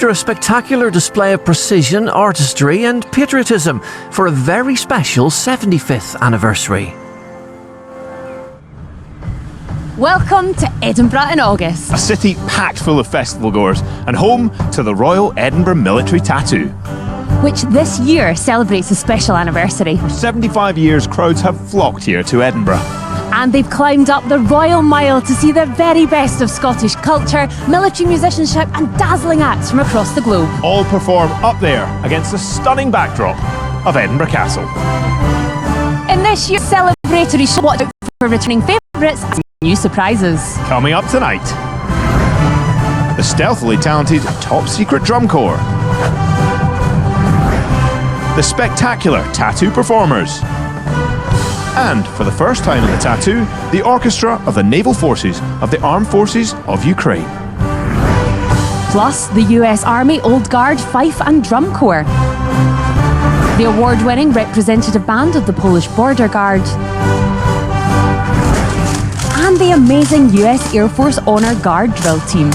After a spectacular display of precision, artistry and patriotism for a very special 75th anniversary. Welcome to Edinburgh in August. A city packed full of festival goers and home to the Royal Edinburgh Military Tattoo, which this year celebrates a special anniversary. For 75 years, crowds have flocked here to Edinburgh. And they've climbed up the Royal Mile to see the very best of Scottish culture, military musicianship and dazzling acts from across the globe. All perform up there against the stunning backdrop of Edinburgh Castle. In this year's celebratory show, watch out for returning favourites and new surprises. Coming up tonight, the stealthily talented Top Secret Drum Corps, the spectacular tattoo performers, and for the first time in the tattoo, the orchestra of the Naval Forces of the Armed Forces of Ukraine. Plus the US Army Old Guard Fife and Drum Corps, the award-winning representative band of the Polish Border Guard, and the amazing US Air Force Honor Guard drill team.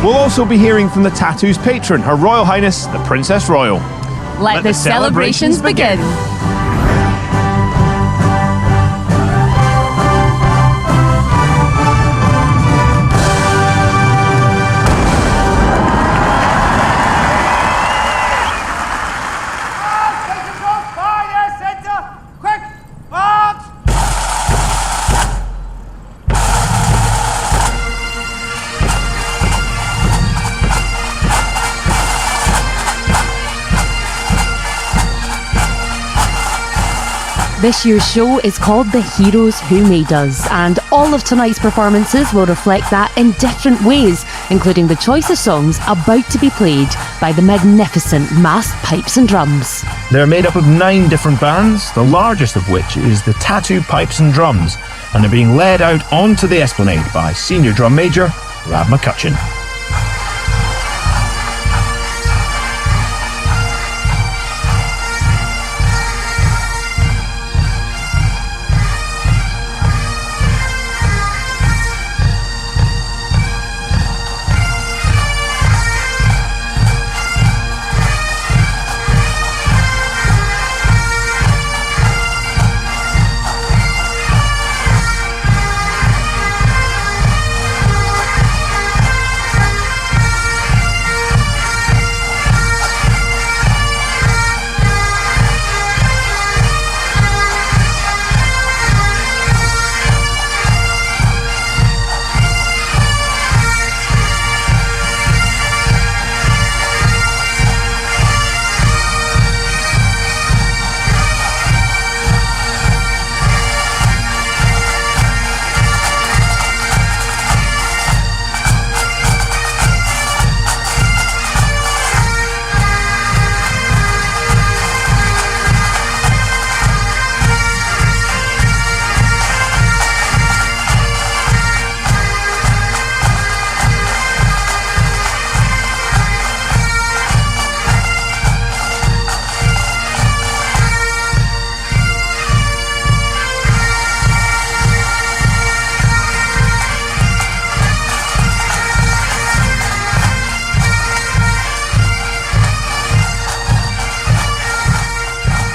We'll also be hearing from the tattoo's patron, Her Royal Highness, the Princess Royal. Let the celebrations begin. This year's show is called The Heroes Who Made Us, and all of tonight's performances will reflect that in different ways, including the choice of songs about to be played by the magnificent massed pipes and drums. They're made up of 9 different bands, the largest of which is the Tattoo Pipes and Drums, and are being led out onto the esplanade by Senior Drum Major Rab McCutcheon.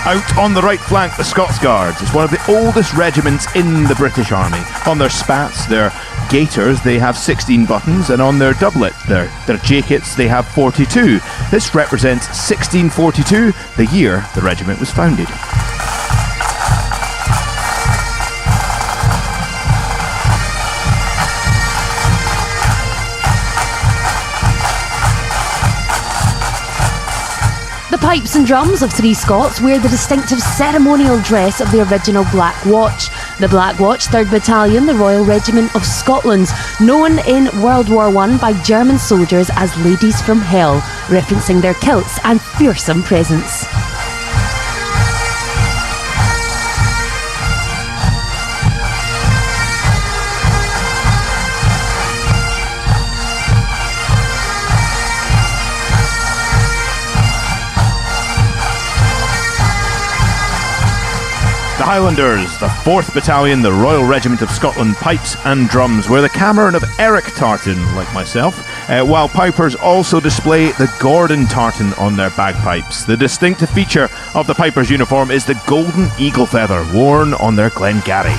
Out on the right flank, the Scots Guards is one of the oldest regiments in the British Army. On their spats, their gaiters, they have 16 buttons, and on their doublet, their jackets, they have 42. This represents 1642, the year the regiment was founded. The pipes and drums of 3 Scots wear the distinctive ceremonial dress of the original Black Watch. The Black Watch 3rd Battalion, the Royal Regiment of Scotland, known in World War I by German soldiers as Ladies from Hell, referencing their kilts and fearsome presence. The Highlanders, the 4th Battalion, the Royal Regiment of Scotland Pipes and Drums, wear the Cameron of Eric tartan, like myself, while pipers also display the Gordon tartan on their bagpipes. The distinctive feature of the pipers' uniform is the golden eagle feather worn on their Glengarry.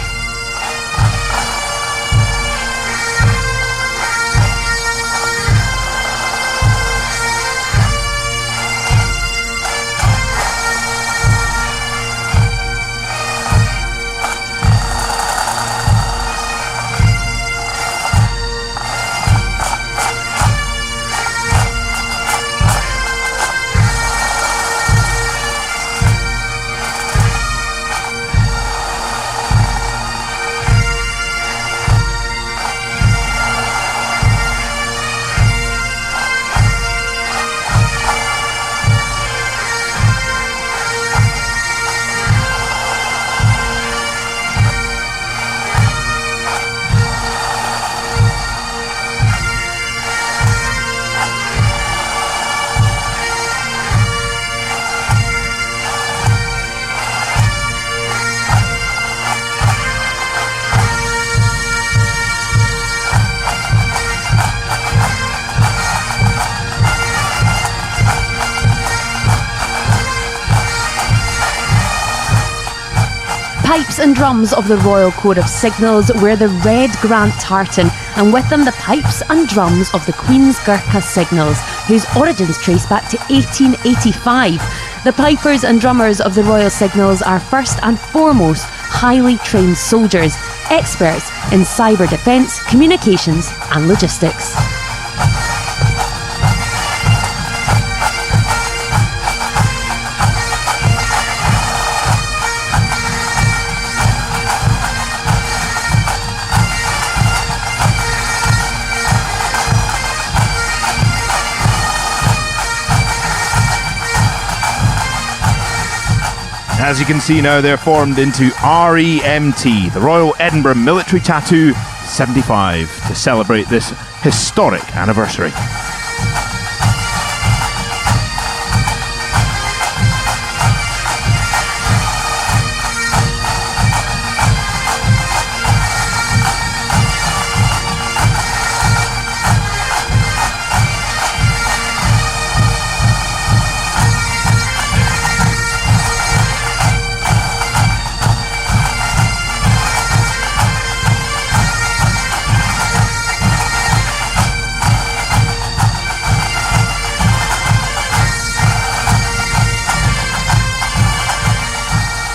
Pipes and drums of the Royal Corps of Signals wear the red Grant tartan, and with them the pipes and drums of the Queen's Gurkha Signals, whose origins trace back to 1885. The pipers and drummers of the Royal Signals are first and foremost highly trained soldiers, experts in cyber defence, communications and logistics. As you can see now, they're formed into REMT, the Royal Edinburgh Military Tattoo 75, to celebrate this historic anniversary.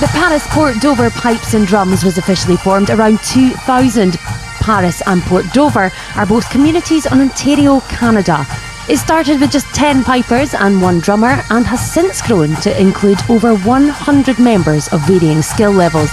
The Paris Port Dover Pipes and Drums was officially formed around 2000. Paris and Port Dover are both communities in Ontario, Canada. It started with just 10 pipers and 1 drummer and has since grown to include over 100 members of varying skill levels.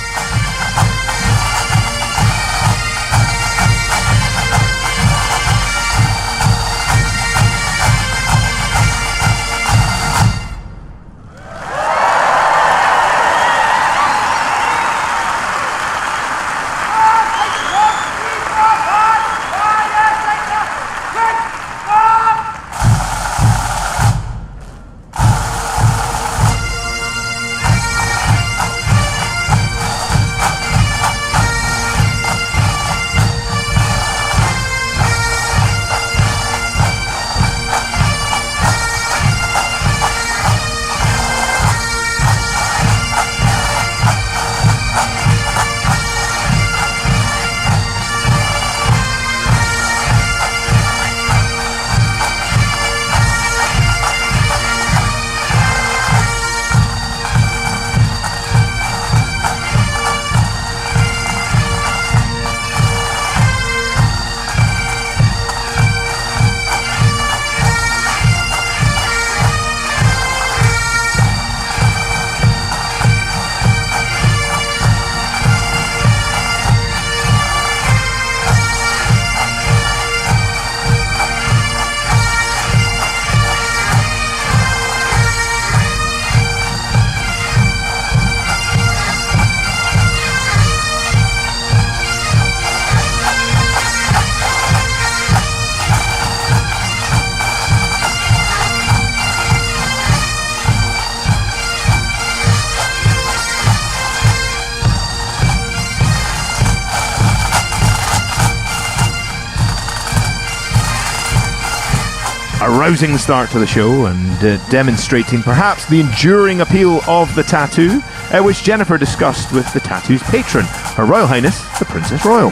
A rousing start to the show and demonstrating perhaps the enduring appeal of the tattoo, which Jennifer discussed with the tattoo's patron, Her Royal Highness, the Princess Royal.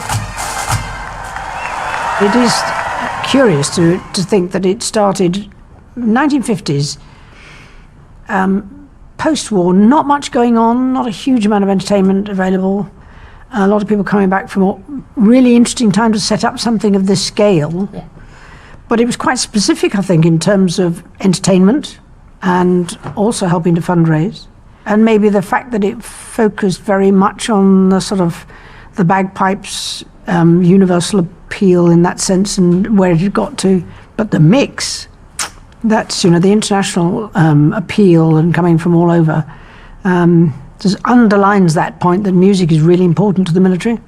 It is curious to think that it started 1950s, post-war, not much going on, not a huge amount of entertainment available, a lot of people coming back from a really interesting time to set up something of this scale. Yeah. But it was quite specific, I think, in terms of entertainment and also helping to fundraise. And maybe the fact that it focused very much on the sort of the bagpipes, universal appeal in that sense and where it had got to. But the mix, that's, the international appeal and coming from all over, just underlines that point that music is really important to the military.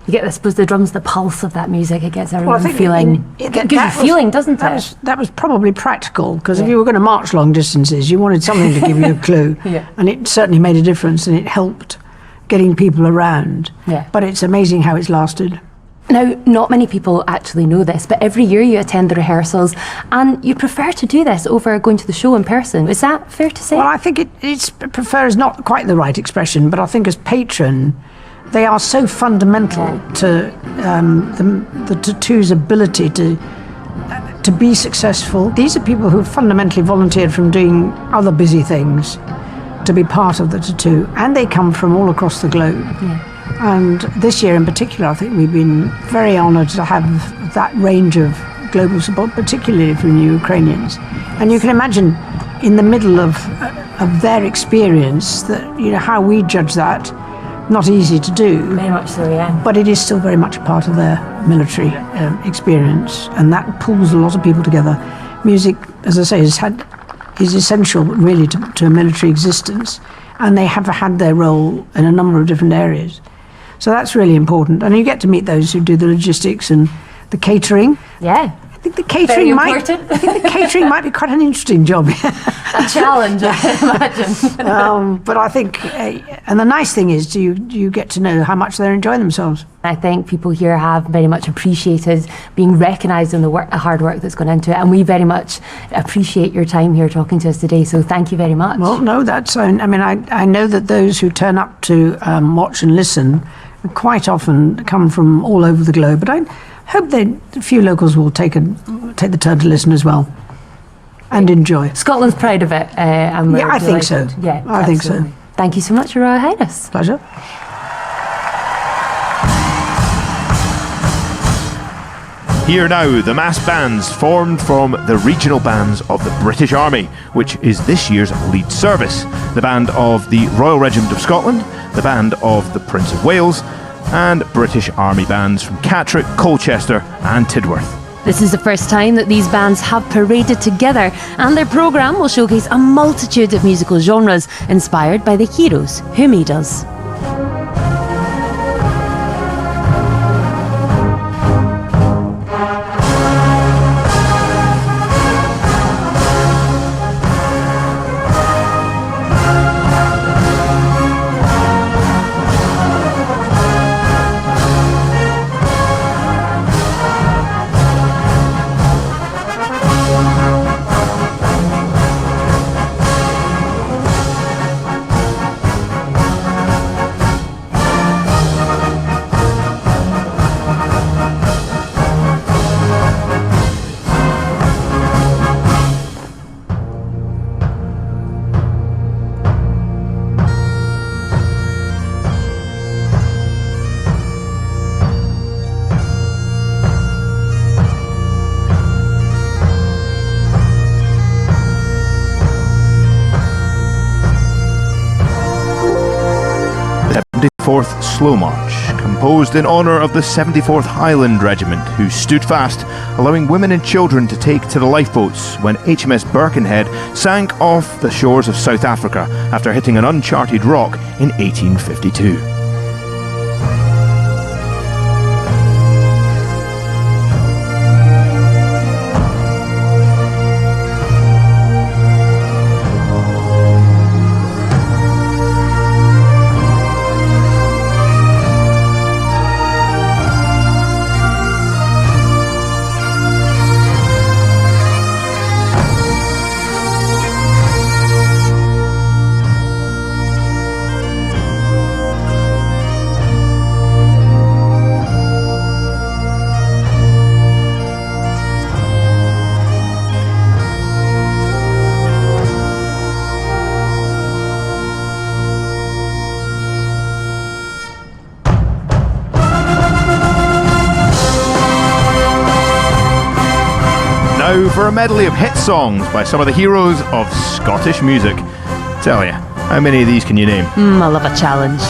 You get, I suppose, the drums, the pulse of that music. It gets everyone feeling. It gives you feeling, doesn't it? That was probably practical, because if you were going to march long distances, you wanted something to give you a clue. Yeah. And it certainly made a difference, and it helped getting people around. Yeah. But it's amazing how it's lasted. Now, not many people actually know this, but every year you attend the rehearsals, and you prefer to do this over going to the show in person. Is that fair to say? Well, I think it's prefer is not quite the right expression, but I think as patron, they are so fundamental to the tattoo's ability to be successful. These are people who fundamentally volunteered from doing other busy things to be part of the tattoo, and they come from all across the globe. Yeah. And this year in particular, I think we've been very honoured to have that range of global support, particularly from the Ukrainians. And you can imagine, in the middle of their experience, that how we judge that. Not easy to do. Very much so, yeah. But it is still very much a part of their military experience, and that pulls a lot of people together. Music, as I say, is essential really to a military existence, and they have had their role in a number of different areas. So that's really important. And you get to meet those who do the logistics and the catering. Yeah. I think the catering might be quite an interesting job. A challenge, I can imagine. But I think, and the nice thing is, you get to know how much they're enjoying themselves. I think people here have very much appreciated being recognised in the hard work that's gone into it, and we very much appreciate your time here talking to us today, so thank you very much. Well, no, I know that those who turn up to watch and listen quite often come from all over the globe, but I hope a few locals will take the turn to listen as well and enjoy. Scotland's proud of it, and we're I think so. delighted. Yeah, I think so. Thank you so much, Your Royal Highness. Pleasure. Here now, the mass bands formed from the regional bands of the British Army, which is this year's lead service. The band of the Royal Regiment of Scotland, the band of the Prince of Wales, and British Army bands from Catterick, Colchester and Tidworth. This is the first time that these bands have paraded together, and their programme will showcase a multitude of musical genres inspired by the heroes who made us. The 74th Slow March, composed in honour of the 74th Highland Regiment, who stood fast, allowing women and children to take to the lifeboats when HMS Birkenhead sank off the shores of South Africa after hitting an uncharted rock in 1852. a medley of hit songs by some of the heroes of Scottish music. Tell ya, how many of these can you name? I love a challenge.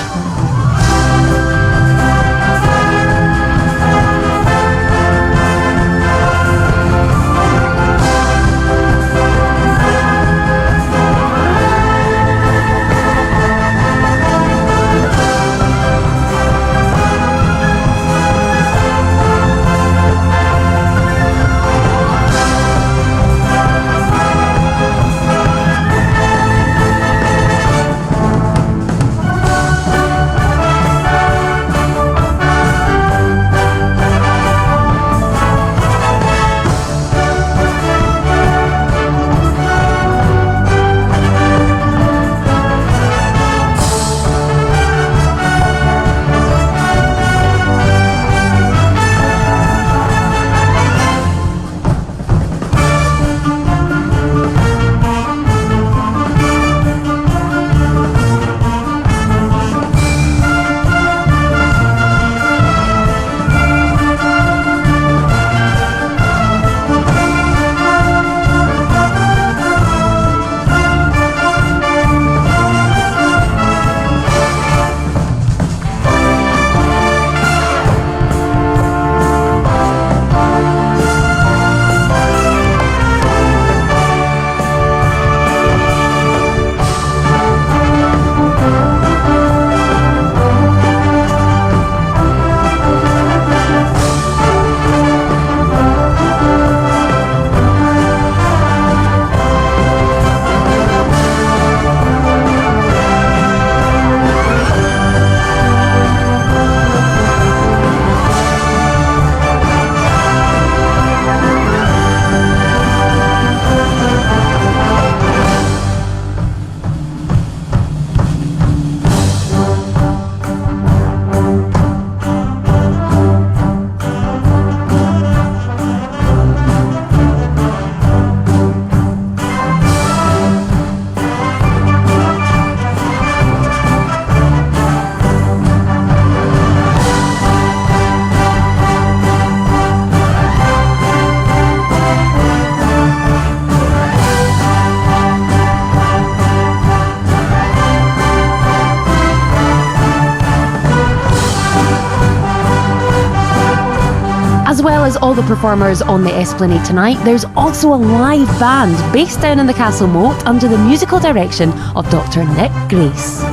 As well as all the performers on the Esplanade tonight, there's also a live band based down in the Castle Moat under the musical direction of Dr. Nick Grace.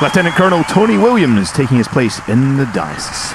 Lieutenant Colonel Tony Williams taking his place in the diocese.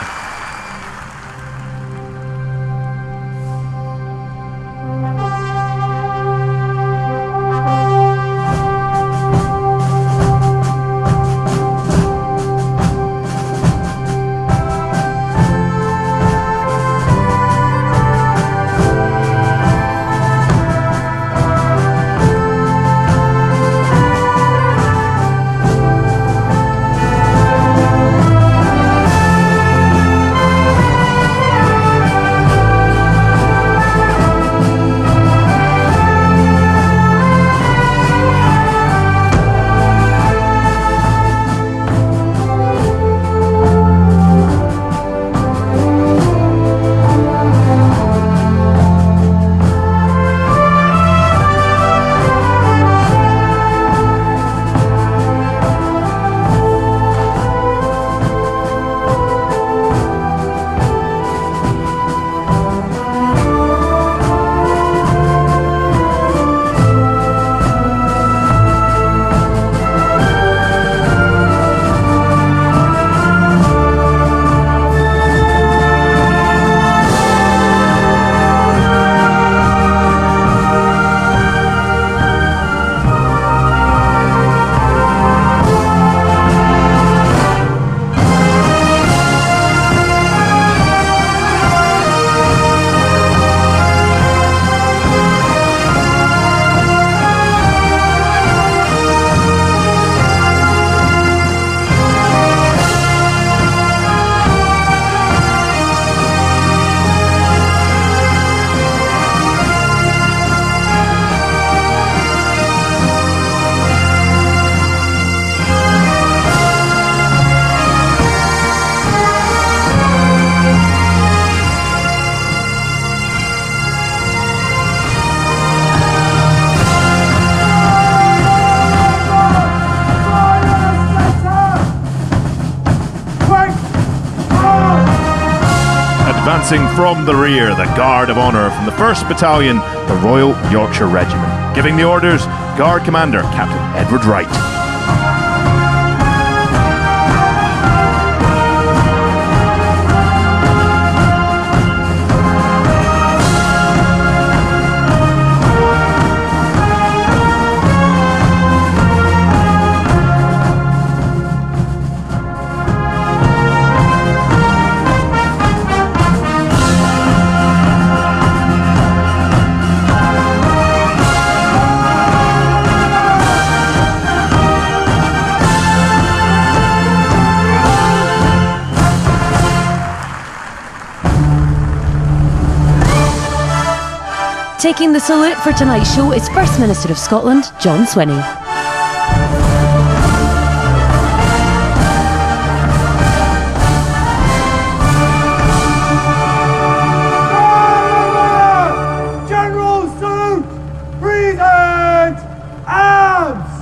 Advancing from the rear, the Guard of Honour from the 1st Battalion, the Royal Yorkshire Regiment. Giving the orders, Guard Commander Captain Edward Wright. Taking the salute for tonight's show is First Minister of Scotland, John Swinney. General salute! Present! Arms!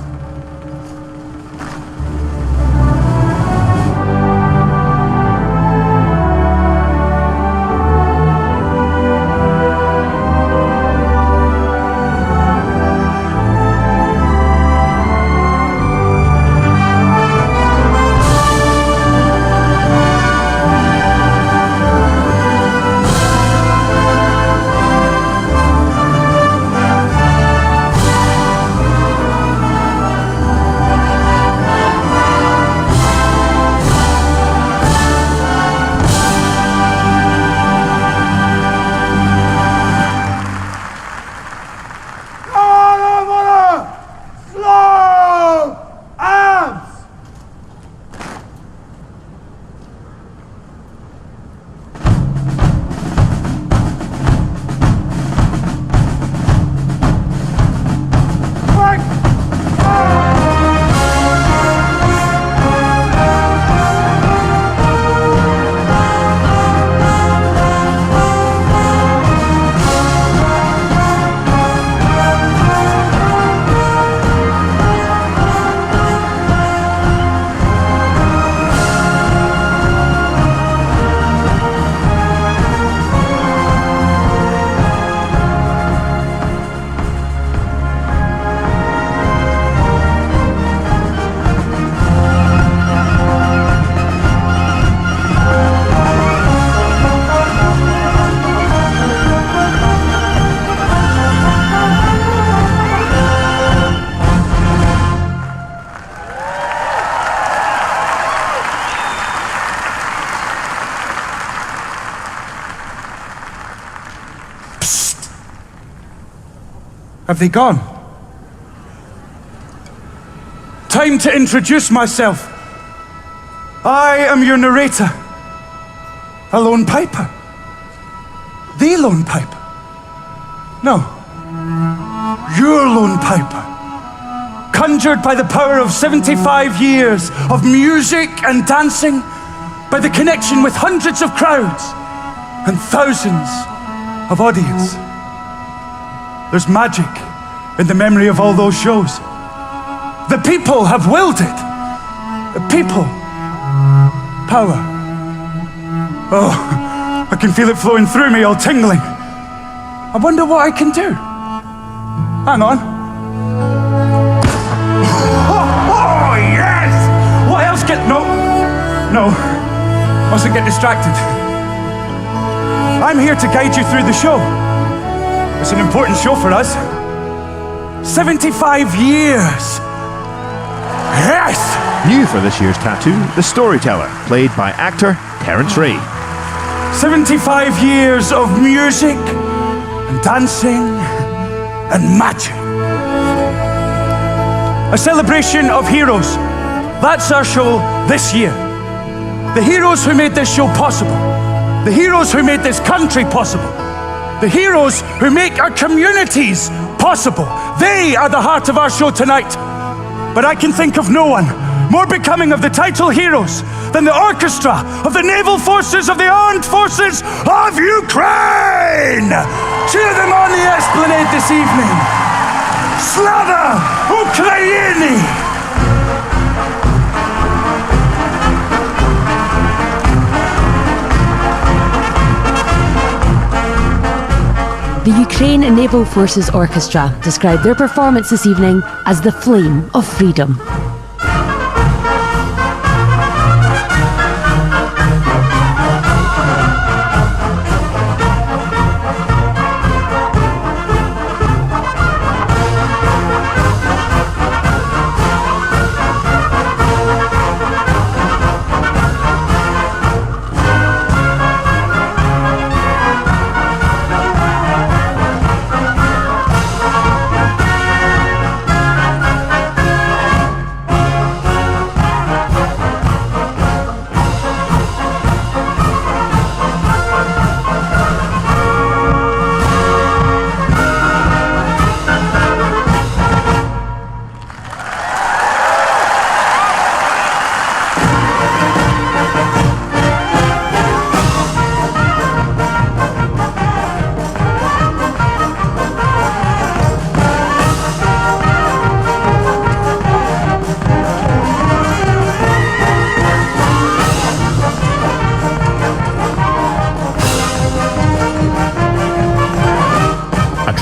Have they gone? Time to introduce myself. I am your narrator. A lone piper. The lone piper. No. Your lone piper. Conjured by the power of 75 years of music and dancing, by the connection with hundreds of crowds and thousands of audience. There's magic in the memory of all those shows. The people have willed it. The people. Power. Oh, I can feel it flowing through me, all tingling. I wonder what I can do. Hang on. Oh, yes! What else No. Mustn't get distracted. I'm here to guide you through the show. It's an important show for us. 75 years. Yes! New for this year's tattoo, The Storyteller, played by actor Terence Ray. 75 years of music and dancing and magic. A celebration of heroes. That's our show this year. The heroes who made this show possible. The heroes who made this country possible. The heroes who make our communities possible. They are the heart of our show tonight. But I can think of no one more becoming of the title heroes than the orchestra of the naval forces of the armed forces of Ukraine. Cheer them on the esplanade this evening. Slava Ukraini! The Ukraine Naval Forces Orchestra described their performance this evening as the flame of freedom.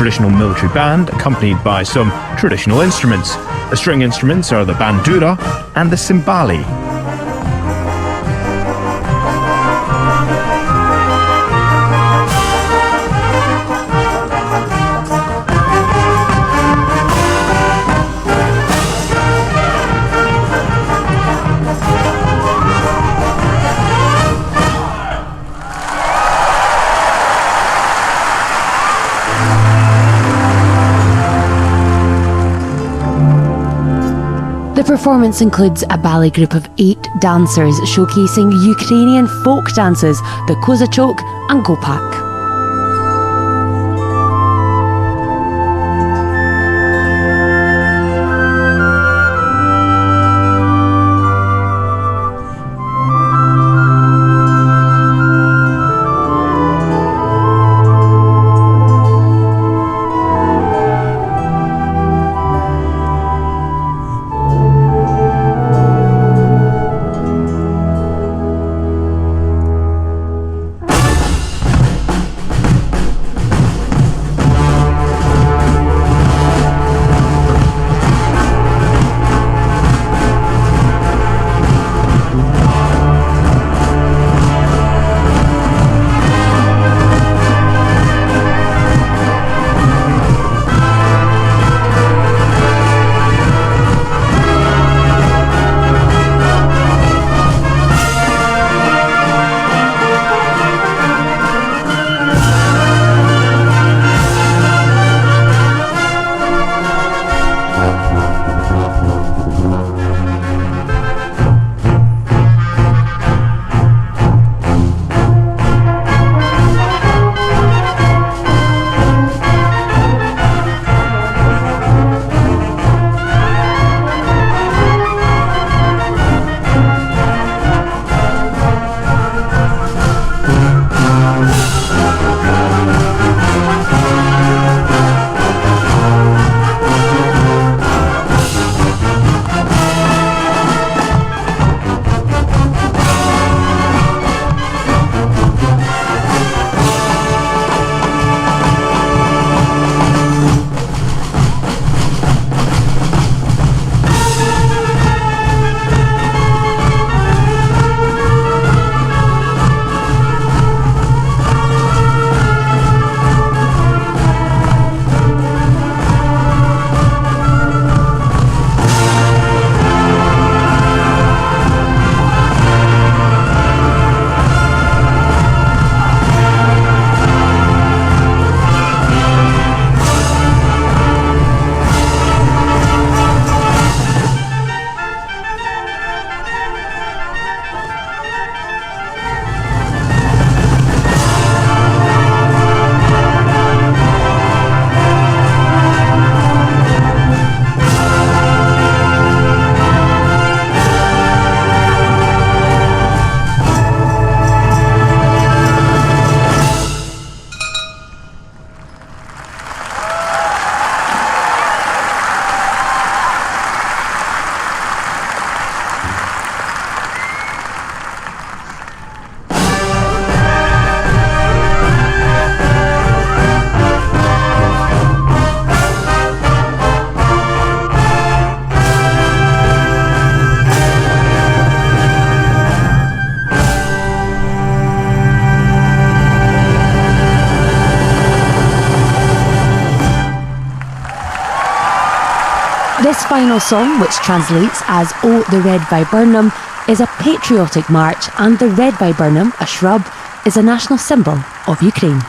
Traditional military band accompanied by some traditional instruments. The string instruments are the bandura and the cymbali. The performance includes a ballet group of 8 dancers showcasing Ukrainian folk dances, the kozachok and gopak. This final song, which translates as "Oh, the Red Viburnum," is a patriotic march, and the red viburnum, a shrub, is a national symbol of Ukraine.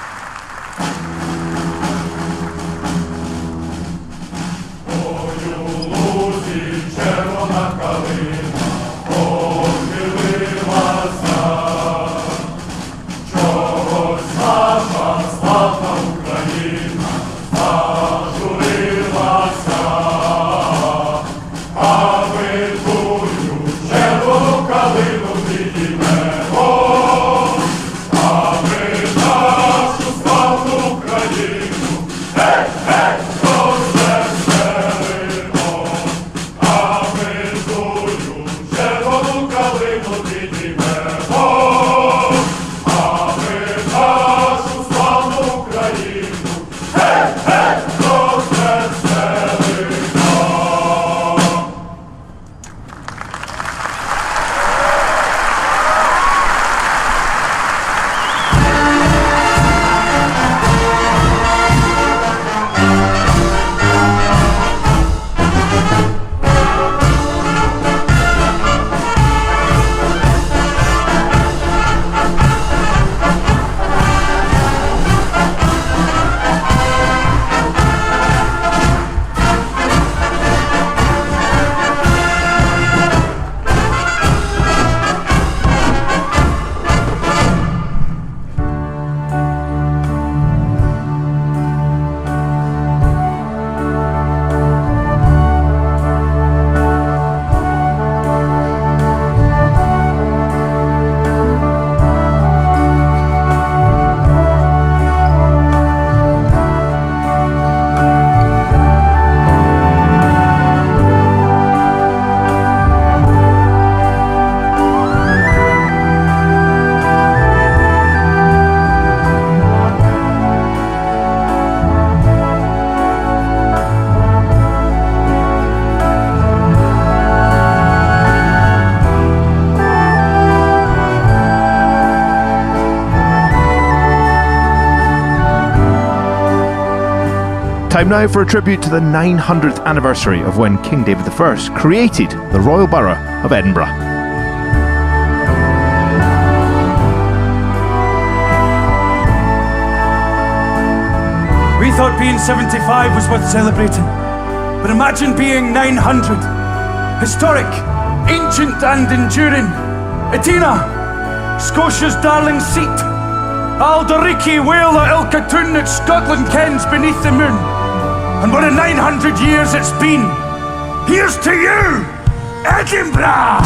Time now for a tribute to the 900th anniversary of when King David I created the Royal Borough of Edinburgh. We thought being 75 was worth celebrating, but imagine being 900. Historic, ancient and enduring. Edina, Scotia's darling seat. Alderiki, Whale o Ilkatoon that Scotland kens beneath the moon. And what a 900 years it's been. Here's to you, Edinburgh!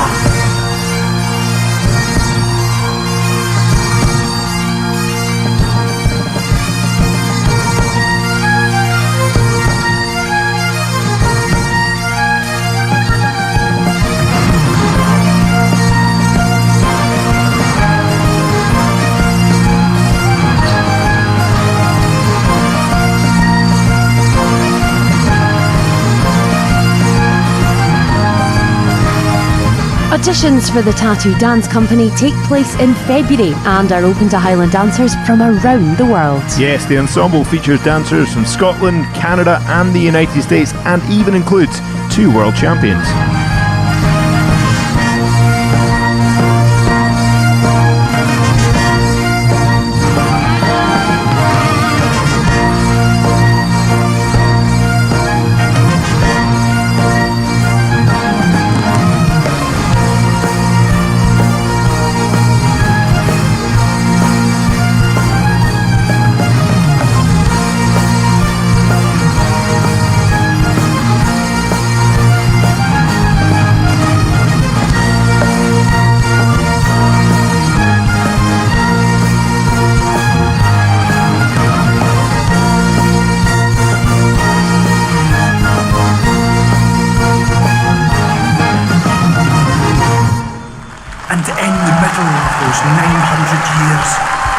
Auditions for the Tattoo Dance Company take place in February and are open to Highland dancers from around the world. Yes, the ensemble features dancers from Scotland, Canada and the United States, and even includes 2 world champions.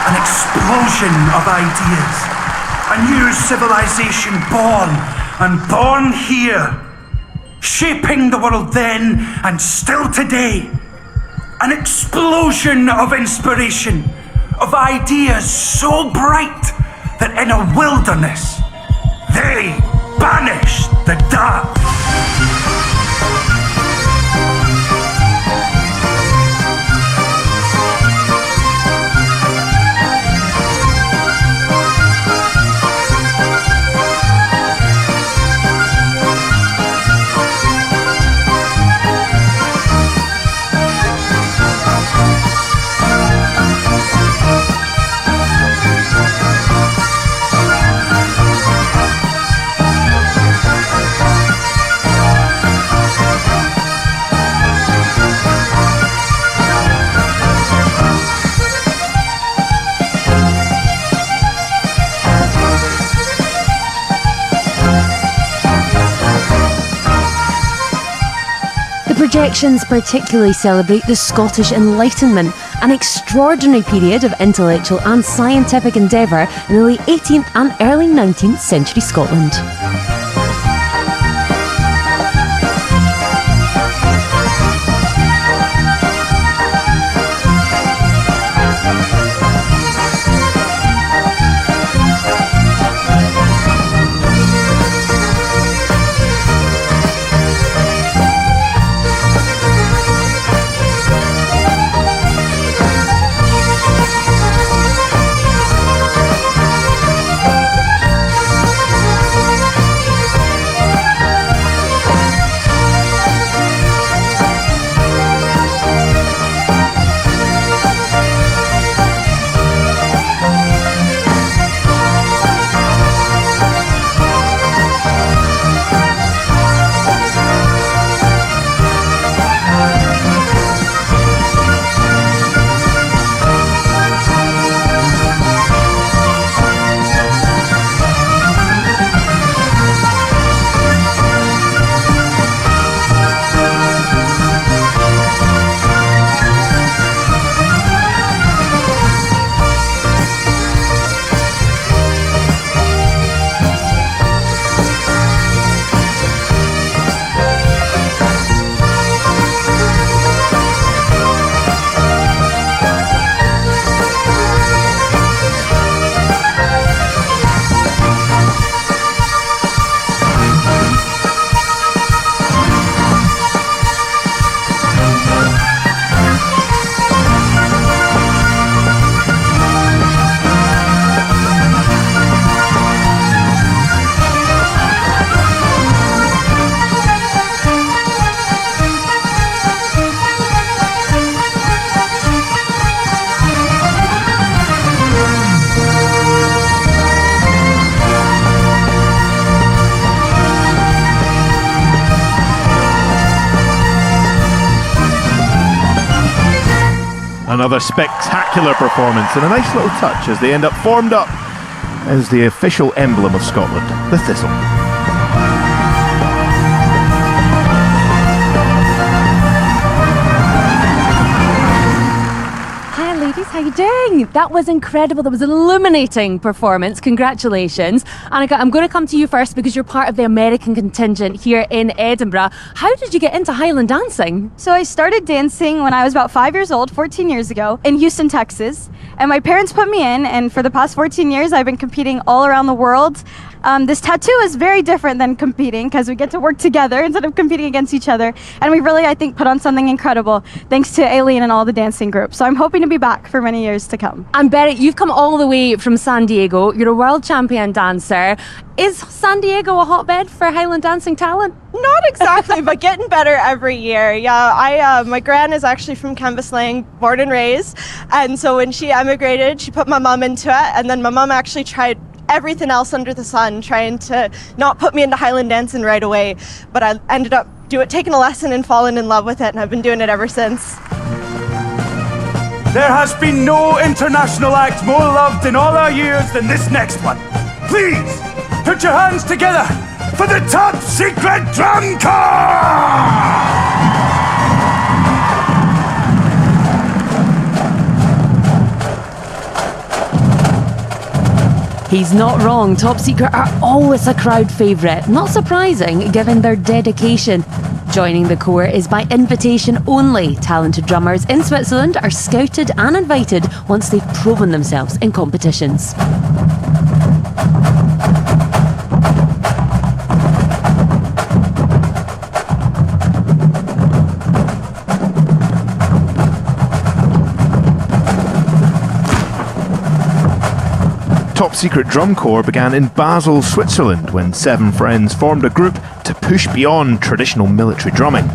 An explosion of ideas. A new civilization born, and born here. Shaping the world then, and still today. An explosion of inspiration, of ideas so bright that in a wilderness, they banished The dark. Projections particularly celebrate the Scottish Enlightenment, an extraordinary period of intellectual and scientific endeavour in the late 18th and early 19th century Scotland. Another spectacular performance and a nice little touch as they end up formed up as the official emblem of Scotland, the thistle. How you doing? That was incredible. That was an illuminating performance. Congratulations. Annika, I'm going to come to you first because you're part of the American contingent here in Edinburgh. How did you get into Highland dancing? So I started dancing when I was about 5 years old, 14 years ago, in Houston, Texas. And my parents put me in, and for the past 14 years, I've been competing all around the world. This tattoo is very different than competing because we get to work together instead of competing against each other. And we really, I think, put on something incredible thanks to Aileen and all the dancing groups. So I'm hoping to be back for many years to come. And Berit, you've come all the way from San Diego. You're a world champion dancer. Is San Diego a hotbed for Highland dancing talent? Not exactly, but getting better every year. Yeah, my gran is actually from Cambuslang, born and raised. And so when she emigrated, she put my mum into it. And then my mum actually tried everything else under the sun, trying to not put me into Highland dancing right away. But I ended up taking a lesson and falling in love with it, and I've been doing it ever since. There has been no international act more loved in all our years than this next one. Please, put your hands together for the Top Secret Drum Corps! He's not wrong. Top Secret are always a crowd favourite. Not surprising given their dedication. Joining the corps is by invitation only. Talented drummers in Switzerland are scouted and invited once they've proven themselves in competitions. Top Secret Drum Corps began in Basel, Switzerland, when 7 friends formed a group to push beyond traditional military drumming.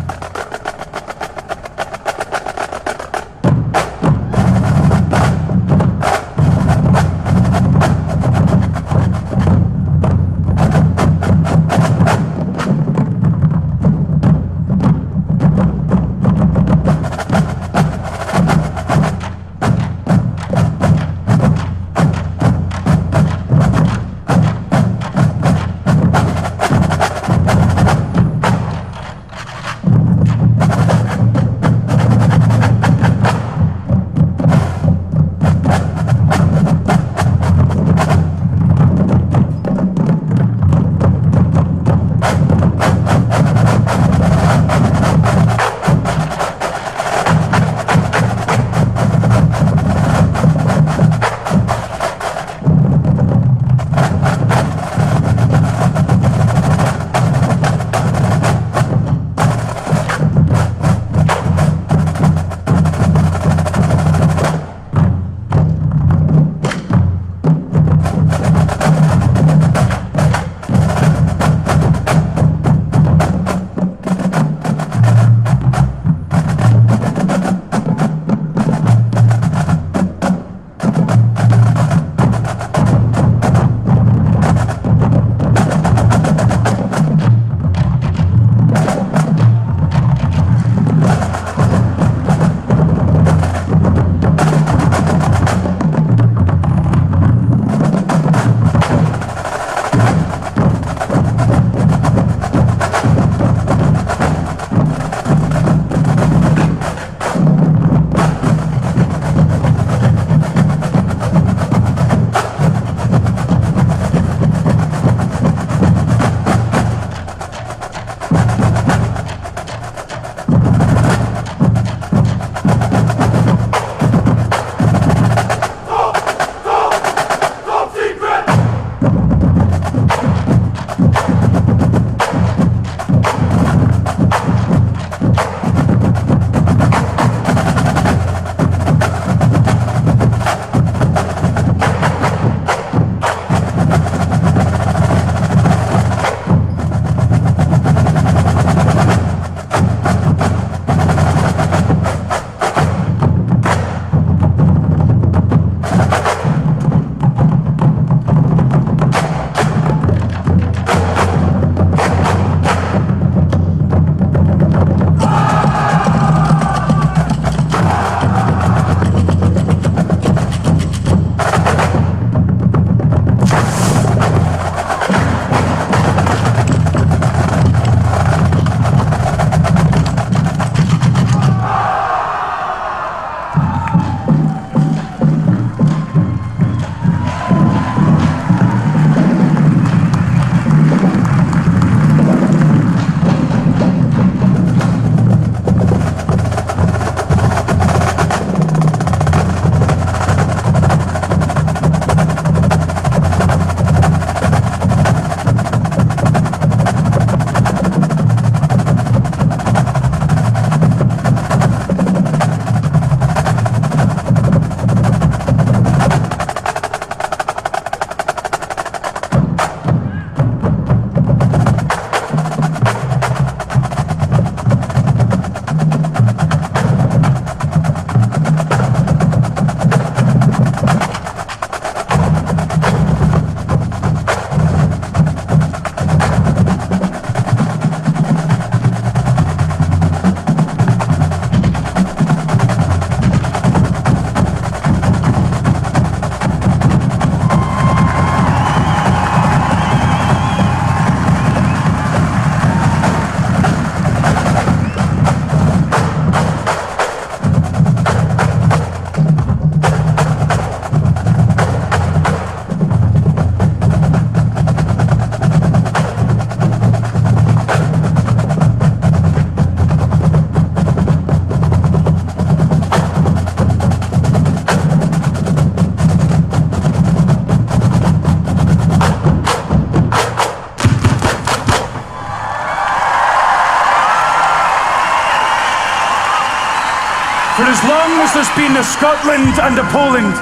For as long as there's been a Scotland and a Poland,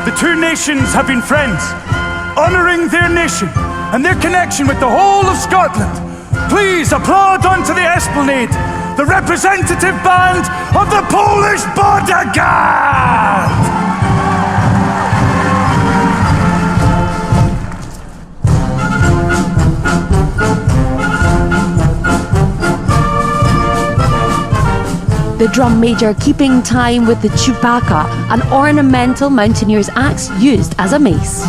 the two nations have been friends. honouring their nation and their connection with the whole of Scotland, please applaud onto the esplanade the representative band of the Polish Border Guard! The drum major keeping time with the chupacca, an ornamental mountaineer's axe used as a mace.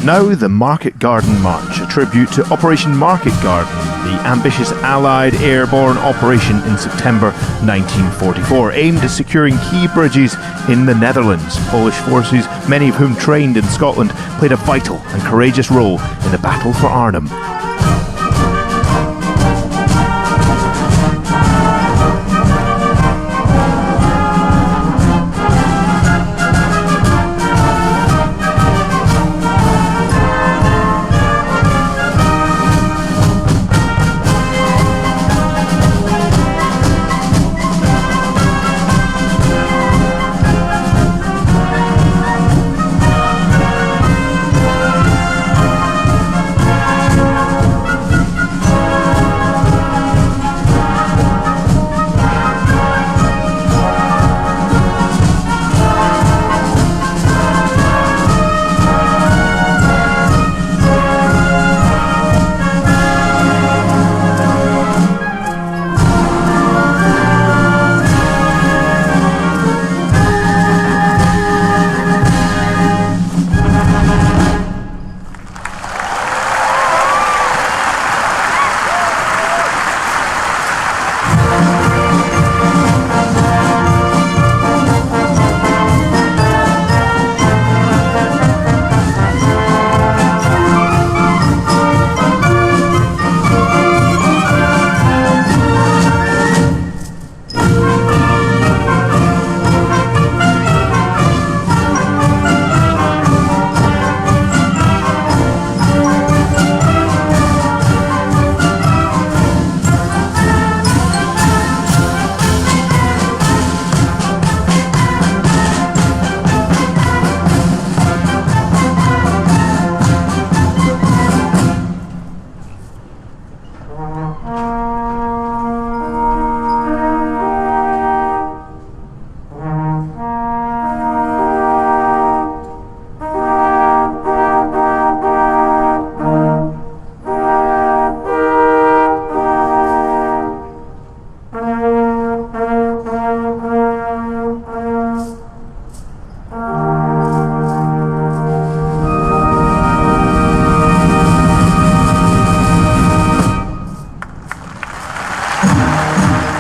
Now the Market Garden March, a tribute to Operation Market Garden, the ambitious Allied airborne operation in September 1944, aimed at securing key bridges in the Netherlands. Polish forces, many of whom trained in Scotland, played a vital and courageous role in the battle for Arnhem.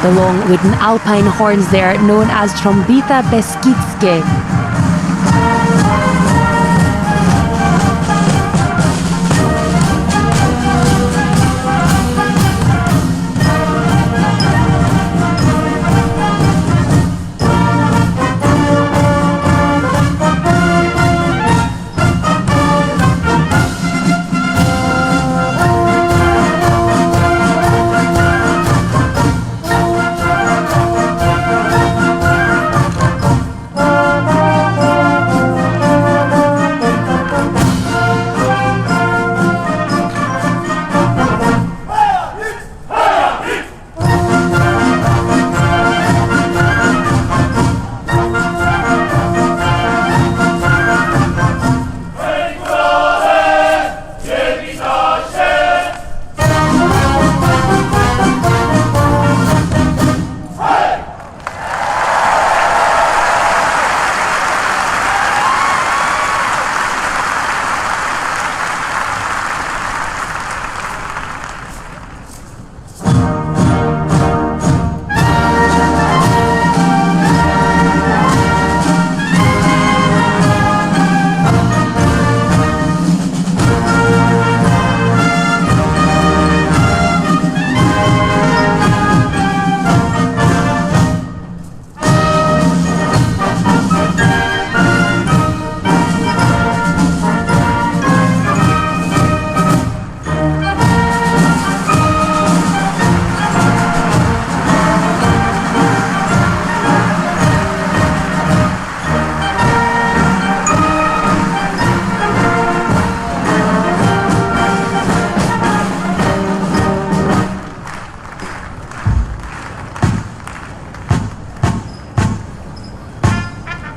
The long wooden alpine horns there, known as Trombita Beskidzkie.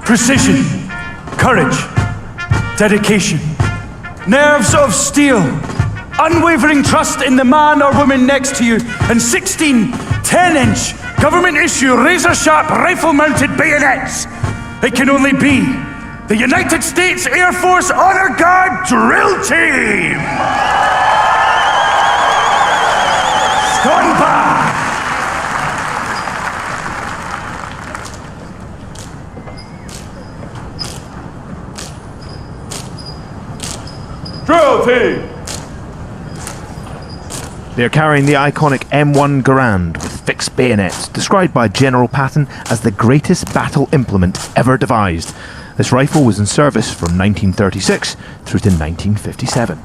Precision, courage, dedication, nerves of steel, unwavering trust in the man or woman next to you, and 16 10-inch government-issue razor-sharp rifle-mounted bayonets. It can only be the United States Air Force Honor Guard Drill Team! Stand by! Drill team! They're carrying the iconic M1 Garand with fixed bayonets, described by General Patton as the greatest battle implement ever devised. This rifle was in service from 1936 through to 1957.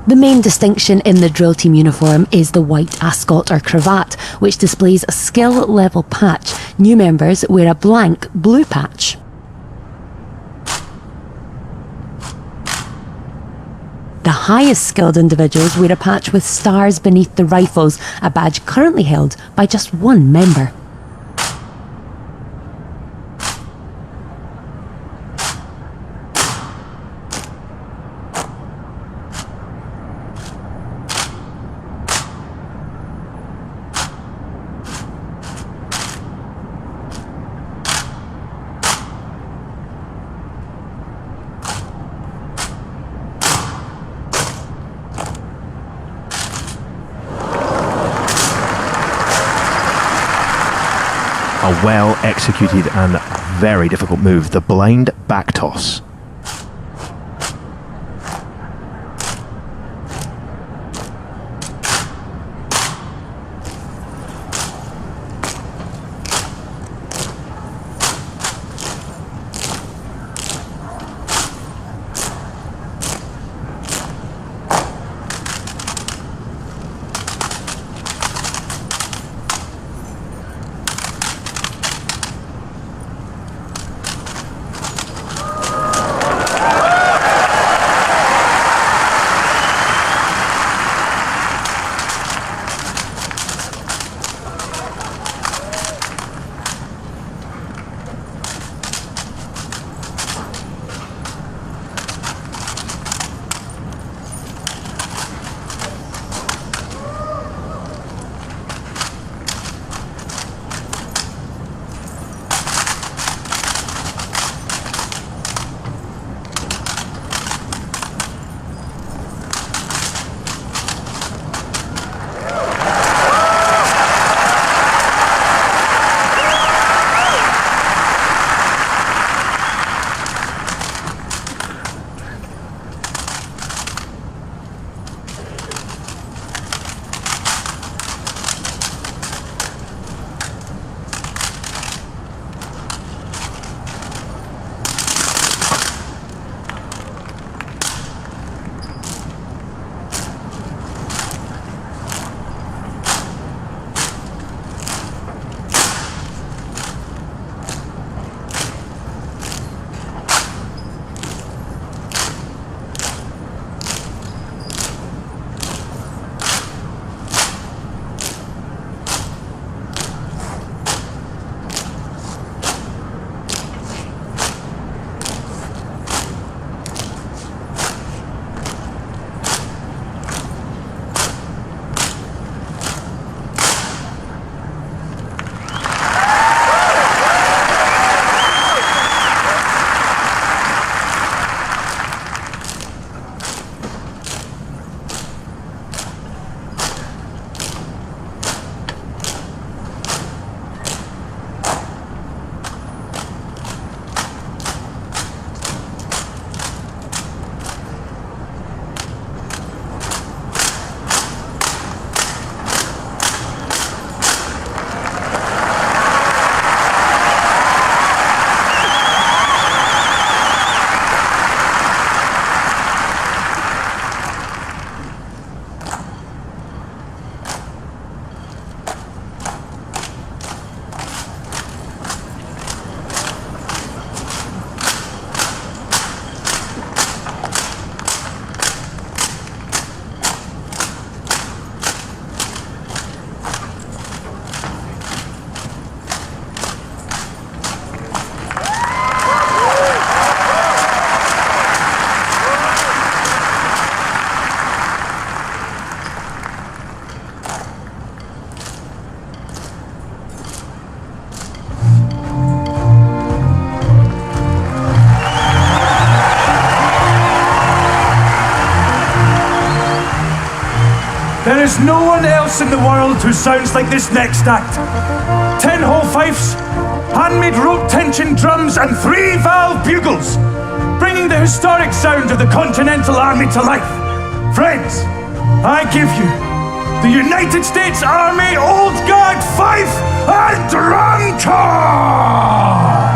The main distinction in the drill team uniform is the white ascot or cravat, which displays a skill level patch. New members wear a blank blue patch. The highest skilled individuals wear a patch with stars beneath the rifles, a badge currently held by just one member. A well-executed and very difficult move, the blind back toss. is no one else in the world who sounds like this next act. 10 whole fifes, handmade rope tension drums, and 3 valve bugles, bringing the historic sound of the Continental Army to life. Friends, I give you the United States Army Old Guard Fife and Drum Corps!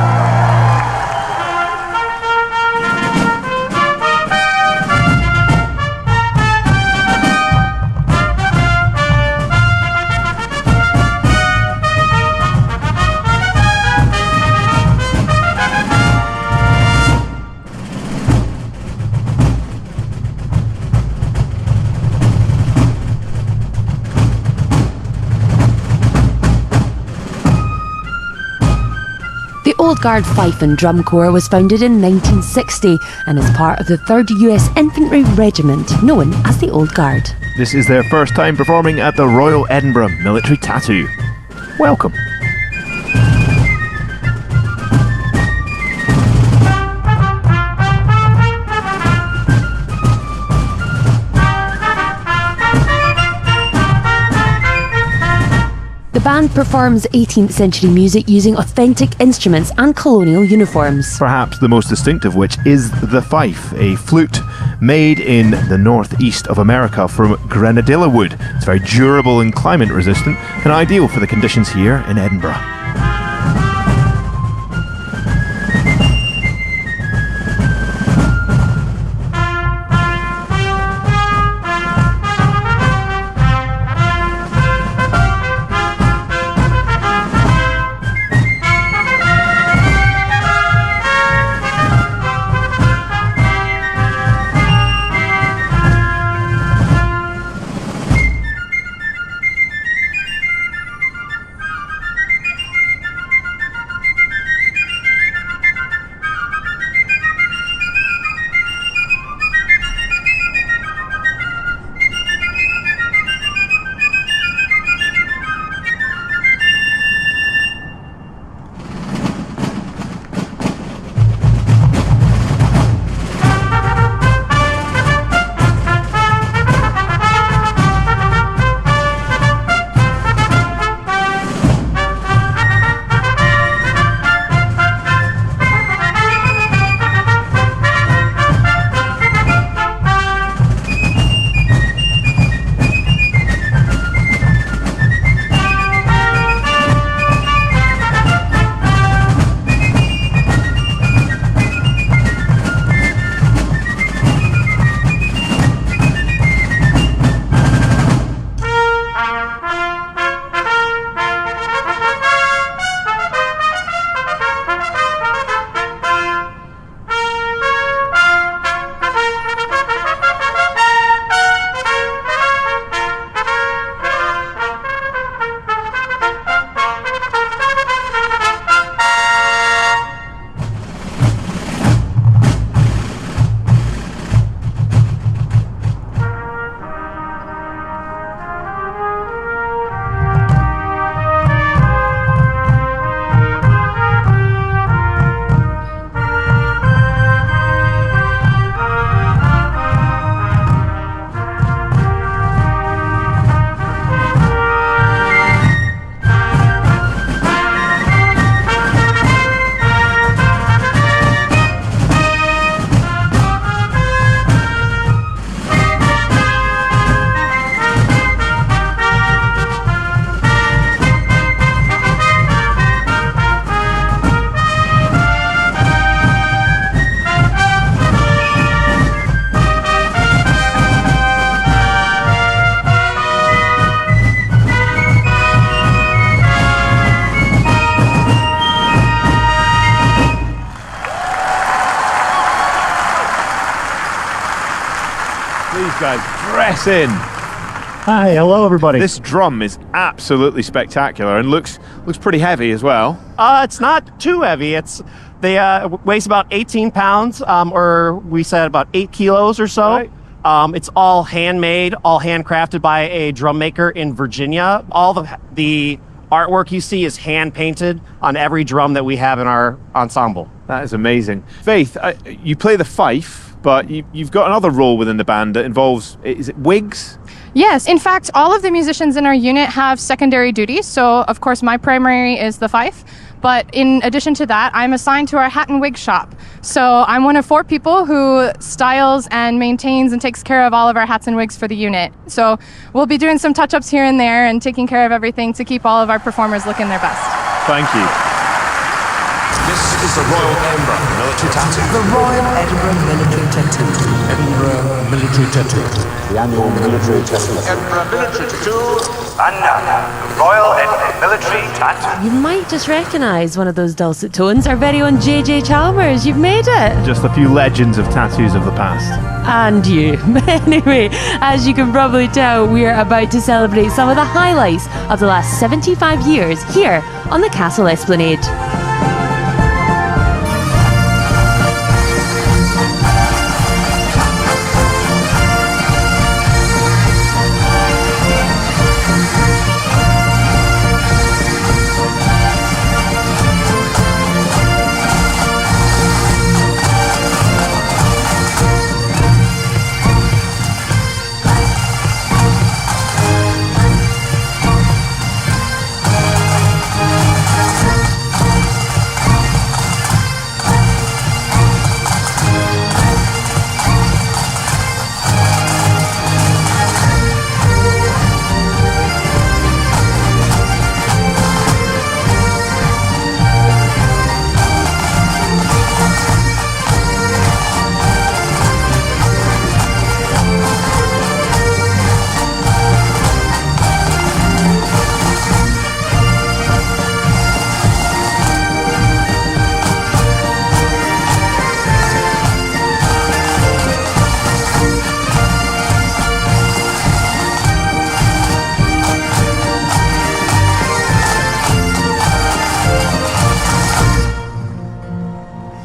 The Old Guard Fife and Drum Corps was founded in 1960 and is part of the 3rd US Infantry Regiment, known as the Old Guard. This is their first time performing at the Royal Edinburgh Military Tattoo. Welcome. The band performs 18th century music using authentic instruments and colonial uniforms. Perhaps the most distinct of which is the fife, a flute made in the northeast of America from grenadilla wood. It's very durable and climate resistant and ideal for the conditions here in Edinburgh. Please, guys, dress in. Hi, hello everybody. This drum is absolutely spectacular and looks pretty heavy as well. It's not too heavy. They weighs about 18 pounds, or we said about 8 kilos or so. Right. It's all handmade, all handcrafted by a drum maker in Virginia. All the artwork you see is hand painted on every drum that we have in our ensemble. That is amazing. Faith, you play the fife, but you've got another role within the band that involves, is it wigs? Yes, in fact, all of the musicians in our unit have secondary duties. So, of course, my primary is the fife. But in addition to that, I'm assigned to our hat and wig shop. So I'm one of 4 people who styles and maintains and takes care of all of our hats and wigs for the unit. So we'll be doing some touch-ups here and there and taking care of everything to keep all of our performers looking their best. Thank you. This is the Royal Edinburgh Military Tattoo. The Royal Edinburgh Military Tattoo. Edinburgh Military Tattoo. The annual military tattoo. Edinburgh Military Tattoo. And now, the Royal Edinburgh Military Tattoo. You might just recognise one of those dulcet tones. Our very own JJ Chalmers. You've made it. Just a few legends of tattoos of the past. And you. Anyway, as you can probably tell, we're about to celebrate some of the highlights of the last 75 years here on the Castle Esplanade.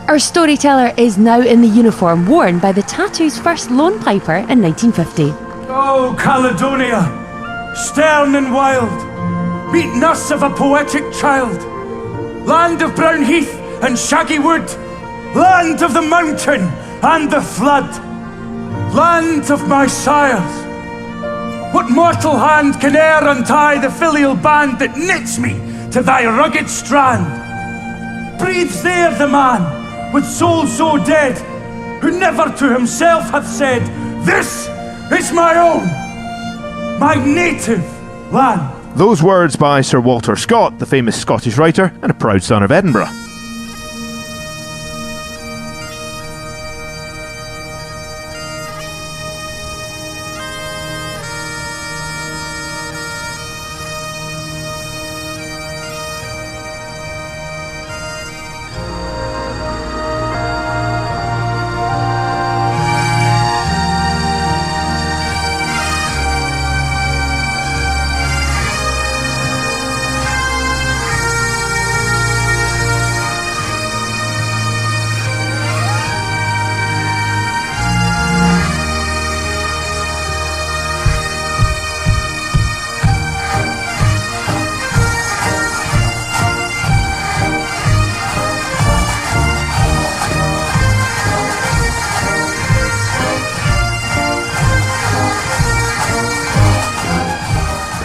Our storyteller is now in the uniform worn by the Tattoo's first lone piper in 1950. Oh, Caledonia, stern and wild, beaten us of a poetic child, land of brown heath and shaggy wood, land of the mountain and the flood, land of my sires. What mortal hand can e'er untie the filial band that knits me to thy rugged strand? Breathes there the man with soul so dead, who never to himself hath said, "This is my own, my native land." Those words by Sir Walter Scott, the famous Scottish writer and a proud son of Edinburgh.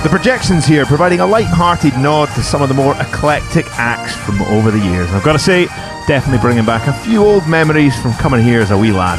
The projections here providing a light-hearted nod to some of the more eclectic acts from over the years. And I've got to say, definitely bringing back a few old memories from coming here as a wee lad.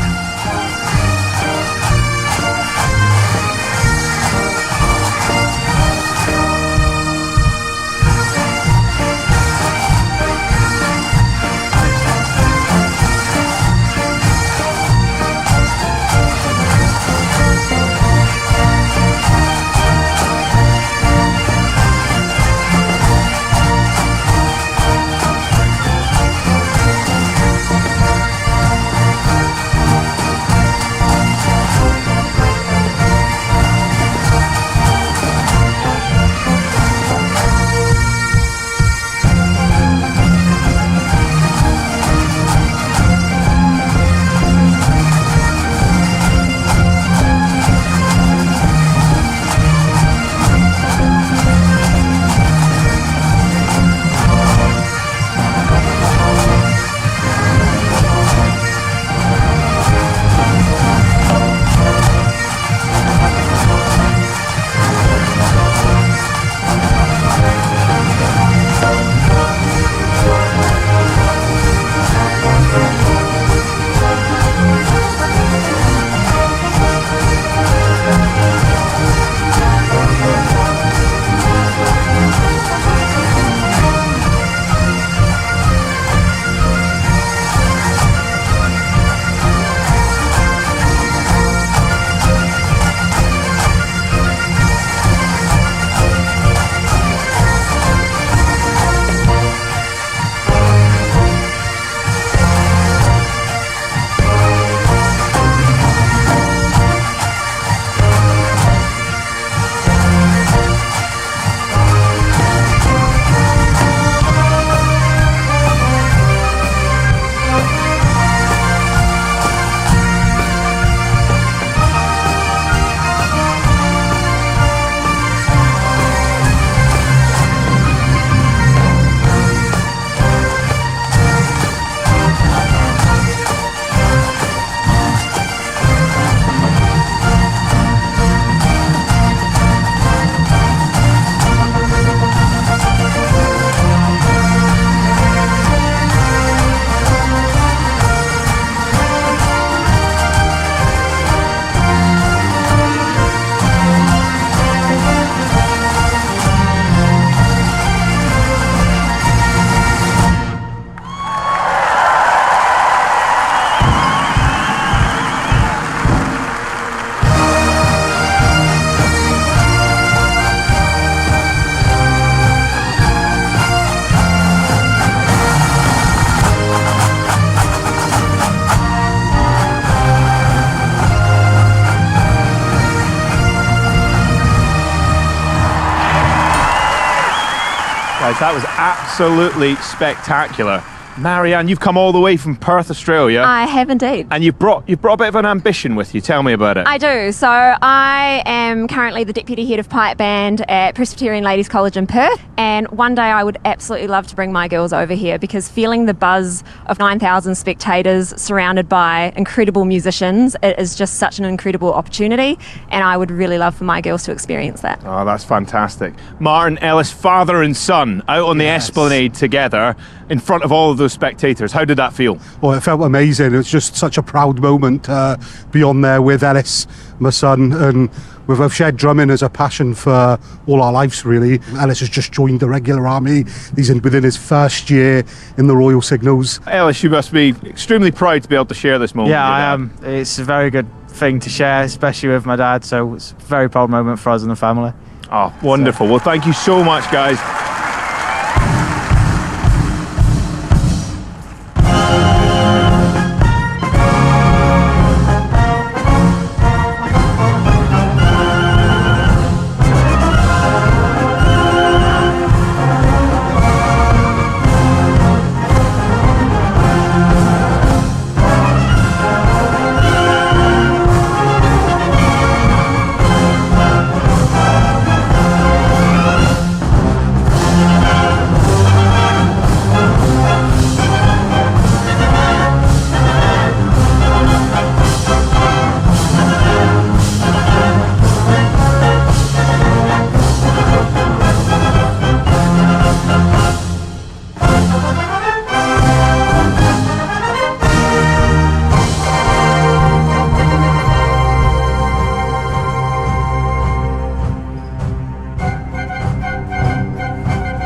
guys. That was absolutely spectacular. Marianne, you've come all the way from Perth, Australia. I have indeed. And you've brought a bit of an ambition with you. Tell me about it. I do. So I am currently the Deputy Head of Pipe Band at Presbyterian Ladies College in Perth, and one day I would absolutely love to bring my girls over here, because feeling the buzz of 9,000 spectators surrounded by incredible musicians, it is just such an incredible opportunity, and I would really love for my girls to experience that. Oh, that's fantastic. Martin, Ellis, father and son out on the Esplanade together in front of all of those spectators. How did that feel? Well, it felt amazing. It was just such a proud moment to be on there with Ellis, my son, and we've shared drumming as a passion for all our lives, really. Ellis has just joined the regular army. He's within his first year in the Royal Signals. Ellis, you must be extremely proud to be able to share this moment. Yeah, I am. It's a very good thing to share, especially with my dad, so it's a very proud moment for us and the family. Oh, wonderful. Well, thank you so much, guys.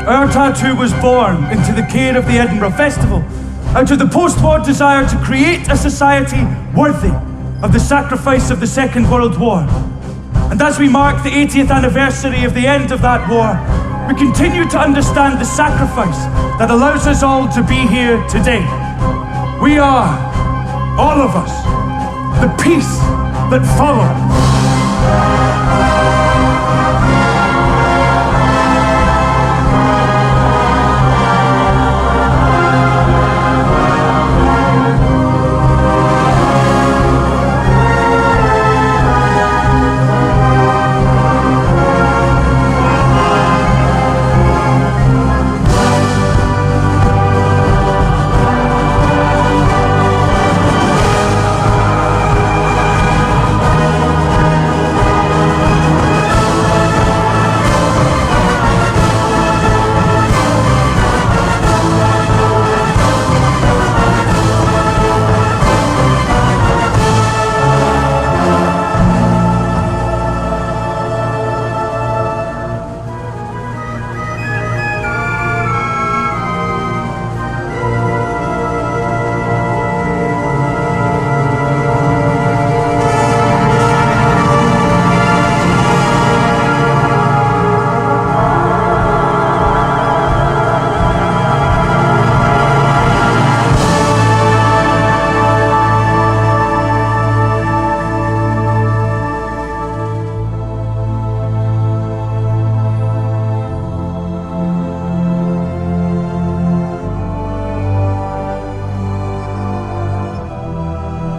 Our tattoo was born into the care of the Edinburgh Festival, out of the post-war desire to create a society worthy of the sacrifice of the Second World War. And as we mark the 80th anniversary of the end of that war, we continue to understand the sacrifice that allows us all to be here today. We are, all of us, the peace that follows.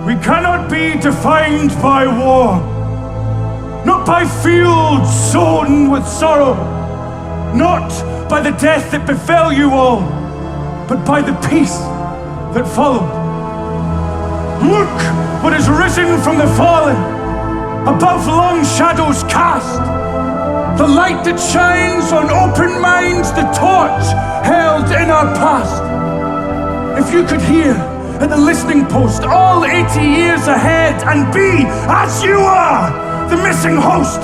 We cannot be defined by war, not by fields sown with sorrow, not by the death that befell you all, but by the peace that followed. Look what has risen from the fallen, above long shadows cast, the light that shines on open minds, the torch held in our past. If you could hear at the listening post all 80 years ahead and be, as you are, the missing host,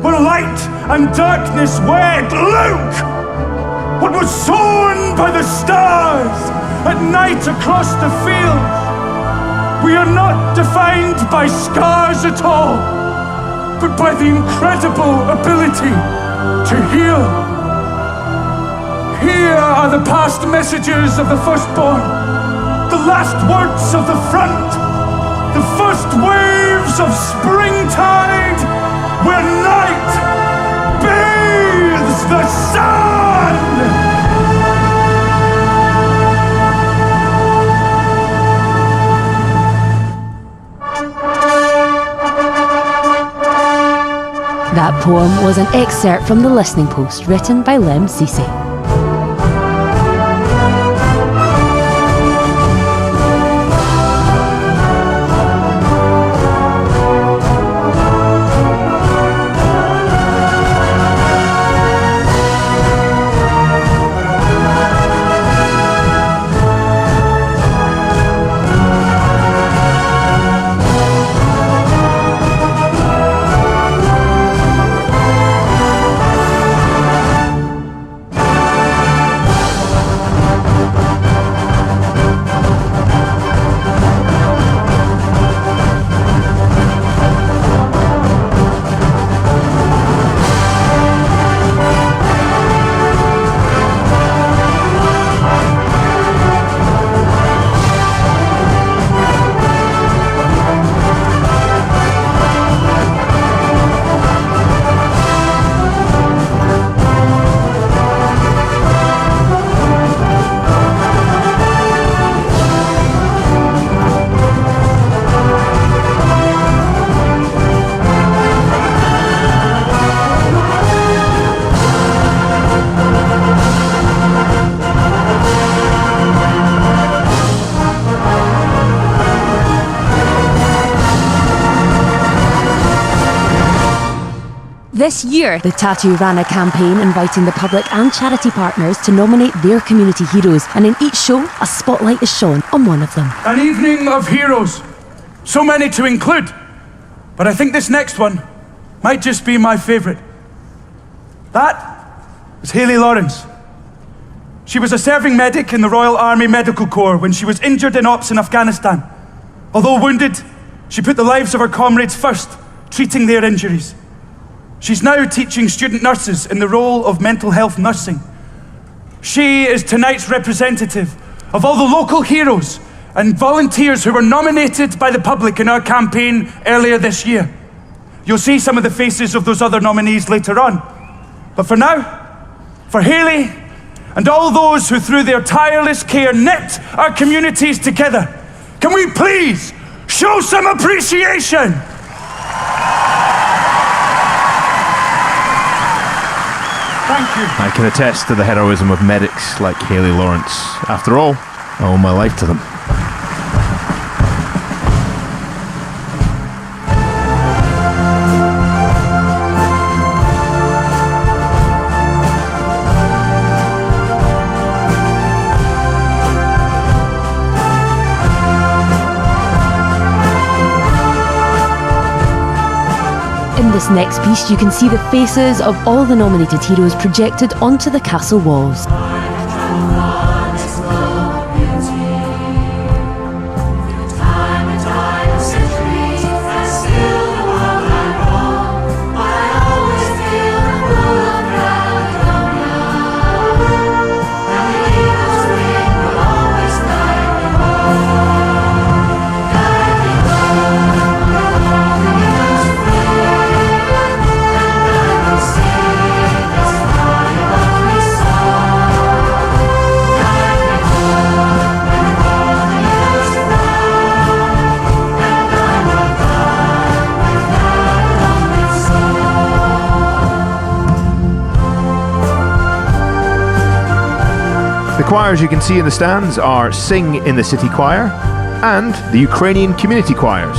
where light and darkness wed. Look! What was sown by the stars at night across the fields. We are not defined by scars at all, but by the incredible ability to heal. Here are the past messages of the firstborn, the last words of the front, the first waves of springtide, where night bathes the sun. That poem was an excerpt from The Listening Post, written by Lem Cisse. This year, the Tattoo ran a campaign inviting the public and charity partners to nominate their community heroes, and in each show, a spotlight is shone on one of them. An evening of heroes. So many to include, but I think this next one might just be my favourite. That is Hayley Lawrence. She was a serving medic in the Royal Army Medical Corps when she was injured in ops in Afghanistan. Although wounded, she put the lives of her comrades first, treating their injuries. She's now teaching student nurses in the role of mental health nursing. She is tonight's representative of all the local heroes and volunteers who were nominated by the public in our campaign earlier this year. You'll see some of the faces of those other nominees later on. But for now, for Hayley and all those who through their tireless care knit our communities together, can we please show some appreciation? Thank you. I can attest to the heroism of medics like Hayley Lawrence. After all, I owe my life to them. In this next piece, you can see the faces of all the nominated heroes projected onto the castle walls. The choirs you can see in the stands are Sing in the City Choir and the Ukrainian Community Choirs.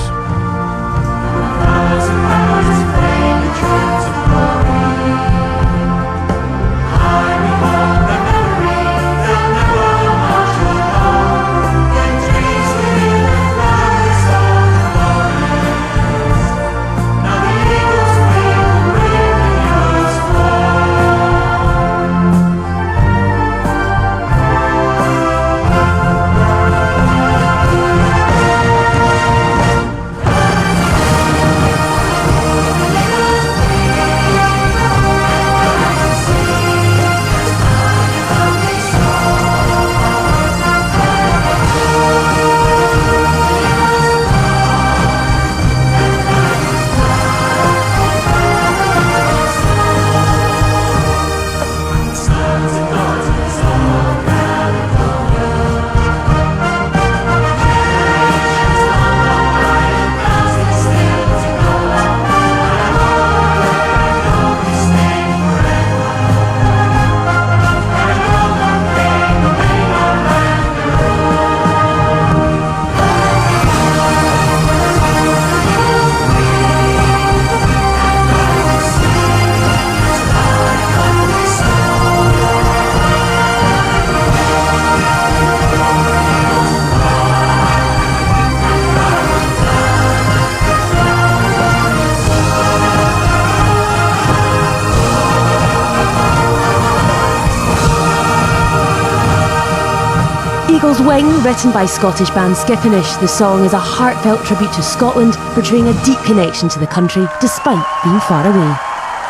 Eagle's Wing, written by Scottish band Skippinish, the song is a heartfelt tribute to Scotland, portraying a deep connection to the country despite being far away.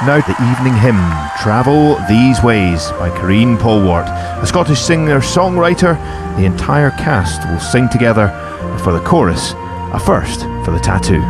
Now the evening hymn, Travel These Ways, by Corrine Polwart. A Scottish singer-songwriter, the entire cast will sing together for the chorus, a first for the tattoo.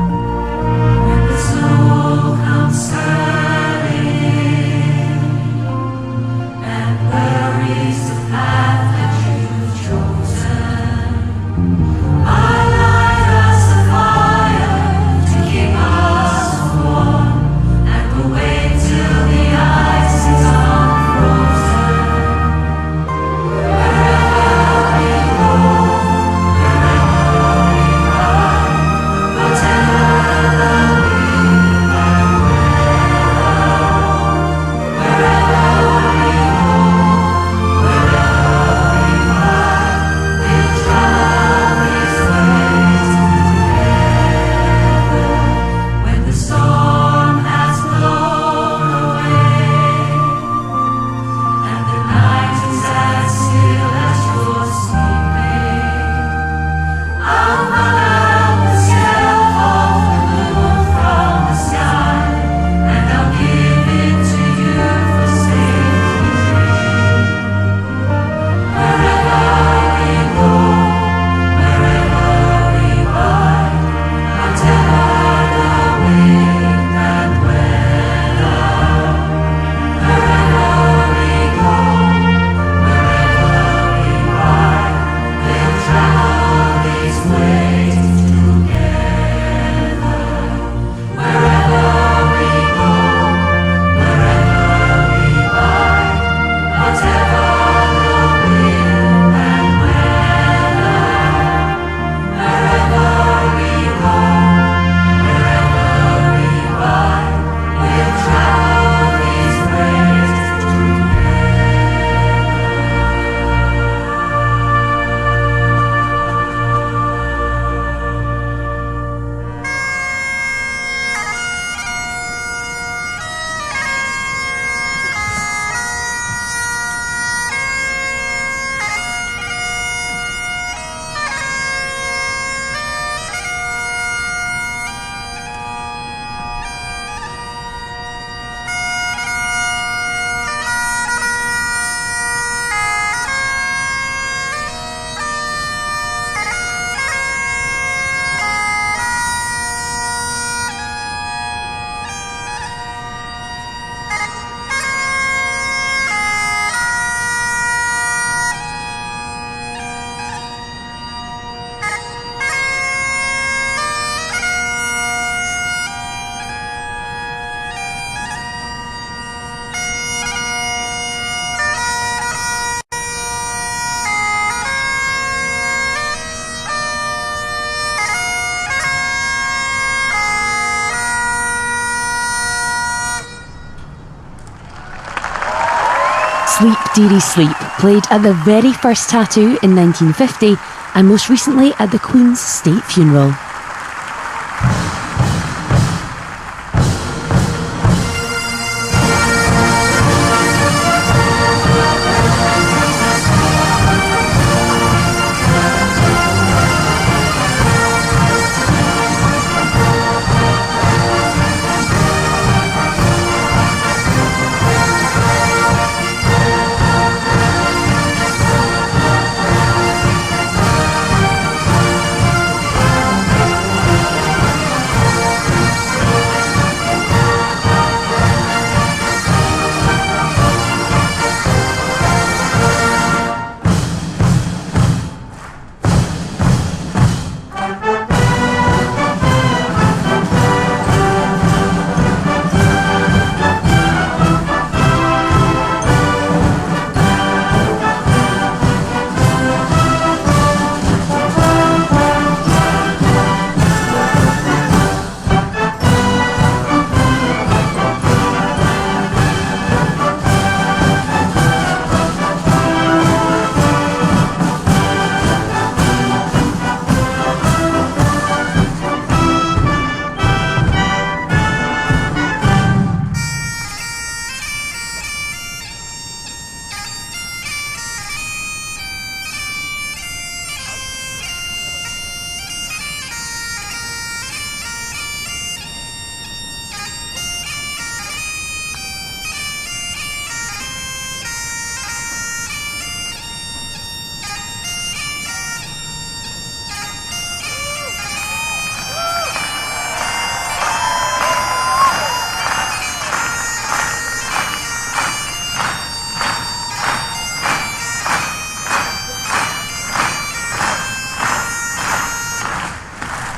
Sleep Dearie Sleep, played at the very first Tattoo in 1950 and most recently at the Queen's State Funeral.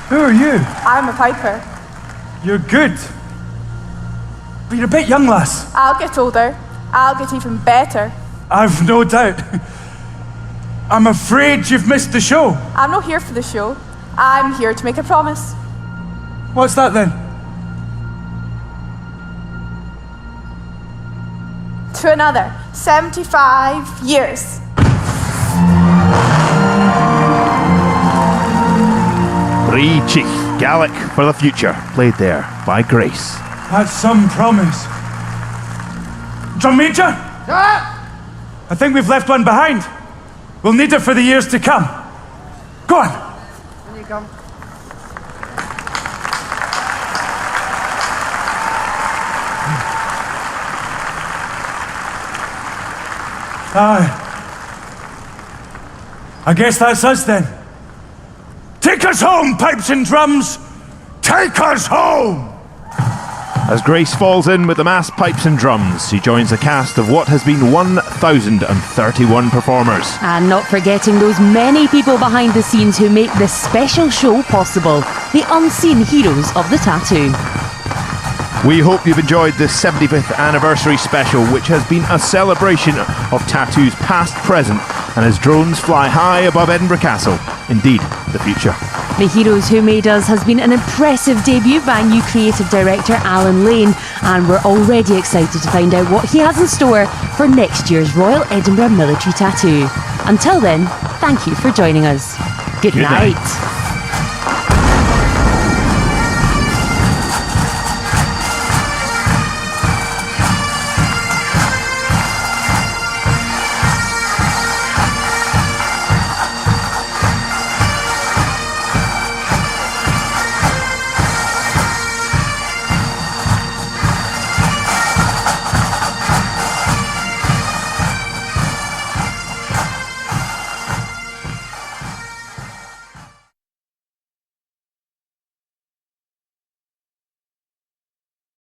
Who are you? I'm a piper. You're good. But you're a bit young, lass. I'll get older. I'll get even better. I've no doubt. I'm afraid you've missed the show. I'm not here for the show. I'm here to make a promise. What's that then? To another 75 years. Bree Chief, Gaelic for the Future, played there by Grace. That's some promise. Drum Major? I think we've left one behind. We'll need it for the years to come. Go on. When you come. Aye. I guess that's us then. Take us home, pipes and drums! Take us home! As Grace falls in with the mass pipes and drums, she joins a cast of what has been 1,031 performers. And not forgetting those many people behind the scenes who make this special show possible, the unseen heroes of the tattoo. We hope you've enjoyed this 75th anniversary special, which has been a celebration of tattoos past, present, and as drones fly high above Edinburgh Castle, indeed the future. The Heroes Who Made Us has been an impressive debut by new creative director Alan Lane, and we're already excited to find out what he has in store for next year's Royal Edinburgh Military Tattoo. Until then, thank you for joining us. Good night.